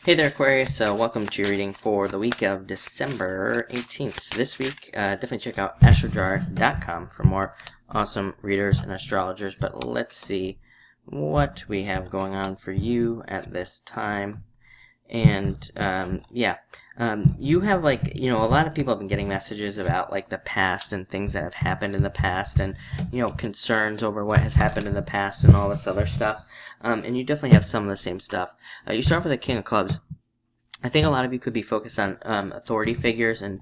Hey there, Aquarius. Welcome to your reading for the week of December 18th. This week, definitely check out astrojar.com for more awesome readers and astrologers. But let's see what we have going on for you at this time. And you have a lot of people have been getting messages about like the past and things that have happened in the past, and concerns over what has happened in the past and all this other stuff. And you definitely have some of the same stuff. You start with the King of Clubs. I think a lot of you could be focused on authority figures and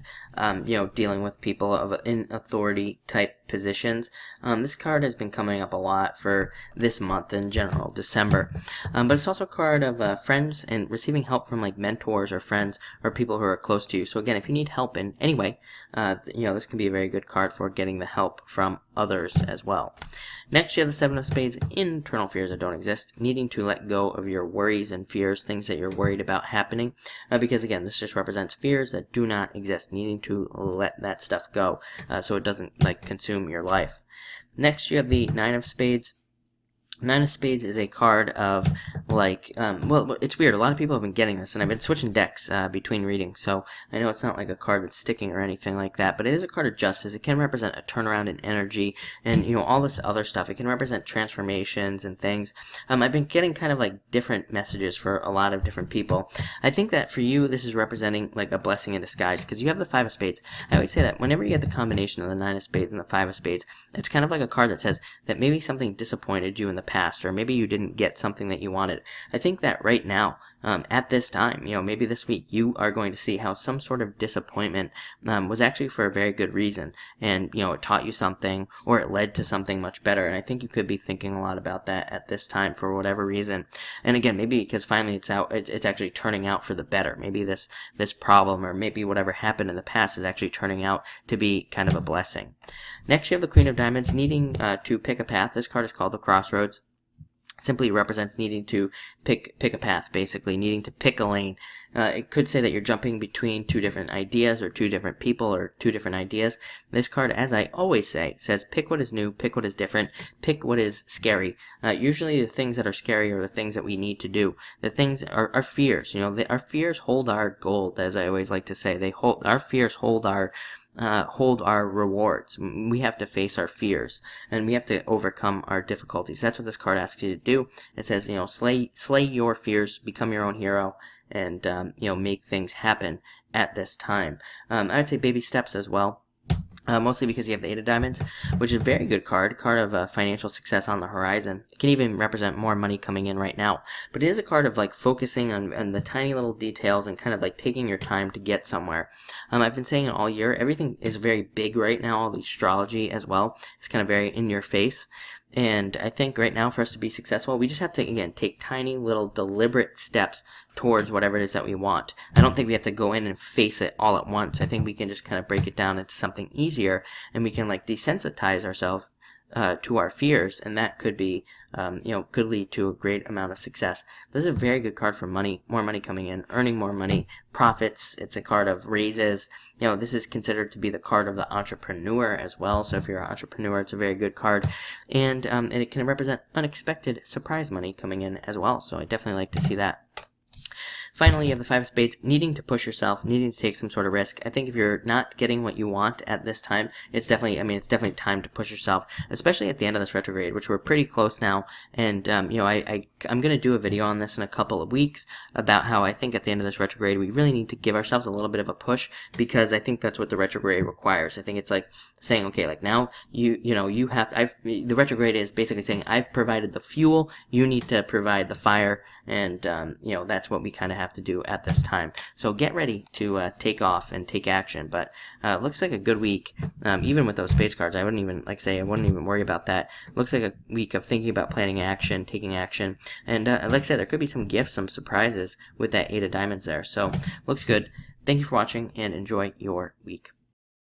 dealing with people in authority type positions. This card has been coming up a lot for this month in general, December. But it's also a card of friends and receiving help from like mentors or friends or people who are close to you. So again, if you need help in any way, this can be a very good card for getting the help from others as well. Next, you have the Seven of Spades, internal fears that don't exist, needing to let go of your worries and fears, things that you're worried about happening, because again, this just represents fears that do not exist, needing to let that stuff go, so it doesn't like consume your life. Next, you have the Nine of Spades. Nine of Spades is a card of it's weird. A lot of people have been getting this, and I've been switching decks between readings, so I know it's not like a card that's sticking or anything like that, but it is a card of justice. It can represent a turnaround in energy and, all this other stuff. It can represent transformations and things. I've been getting kind of like different messages for a lot of different people. I think that for you, this is representing like a blessing in disguise, because you have the Five of Spades. I always say that whenever you get the combination of the Nine of Spades and the Five of Spades, it's kind of like a card that says that maybe something disappointed you in the past, or maybe you didn't get something that you wanted. I think that right now, at this time, maybe this week, you are going to see how some sort of disappointment was actually for a very good reason, and it taught you something, or it led to something much better. And I think you could be thinking a lot about that at this time for whatever reason. And again, maybe because finally it's actually turning out for the better. Maybe this problem, or maybe whatever happened in the past, is actually turning out to be kind of a blessing. Next, you have the Queen of Diamonds, needing to pick a path. This card is called the Crossroads. Simply represents needing to pick a path, basically needing to pick a lane. It could say that you're jumping between two different ideas, or two different people, or two different ideas. This card, as I always say, says pick what is new, pick what is different, pick what is scary. Usually the things that are scary are the things that we need to do. The things are fears. Our fears hold our gold, as I always like to say. Our fears hold our rewards. We have to face our fears, and we have to overcome our difficulties. That's what this card asks you to do. It says, slay your fears, become your own hero, and make things happen at this time. I would say baby steps as well. Mostly because you have the Eight of Diamonds, which is a very good card of financial success on the horizon. It can even represent more money coming in right now. But it is a card of like focusing on the tiny little details and kind of like taking your time to get somewhere. I've been saying it all year. Everything is very big right now. All the astrology as well. It's kind of very in your face. And I think right now, for us to be successful, we just have to, again, take tiny little deliberate steps towards whatever it is that we want. I don't think we have to go in and face it all at once. I think we can just kind of break it down into something easier, and we can like desensitize ourselves to our fears, and that could be, could lead to a great amount of success. This is a very good card for money, more money coming in, earning more money, profits. It's a card of raises. This is considered to be the card of the entrepreneur as well. So if you're an entrepreneur, it's a very good card, and it can represent unexpected surprise money coming in as well. So I definitely like to see that. Finally, you have the Five of Spades, needing to push yourself, needing to take some sort of risk. I think if you're not getting what you want at this time, it's definitely time to push yourself, especially at the end of this retrograde, which we're pretty close now. And, I'm going to do a video on this in a couple of weeks about how I think at the end of this retrograde, we really need to give ourselves a little bit of a push, because I think that's what the retrograde requires. I think it's like saying, okay, like now the retrograde is basically saying, I've provided the fuel, you need to provide the fire. And, that's what we kind of have to do at this time. So get ready to take off and take action. But looks like a good week, even with those Spades cards. I wouldn't even worry about that. Looks like a week of thinking about planning action, taking action. And like I said, there could be some gifts, some surprises with that Eight of Diamonds there. So looks good. Thank you for watching, and enjoy your week.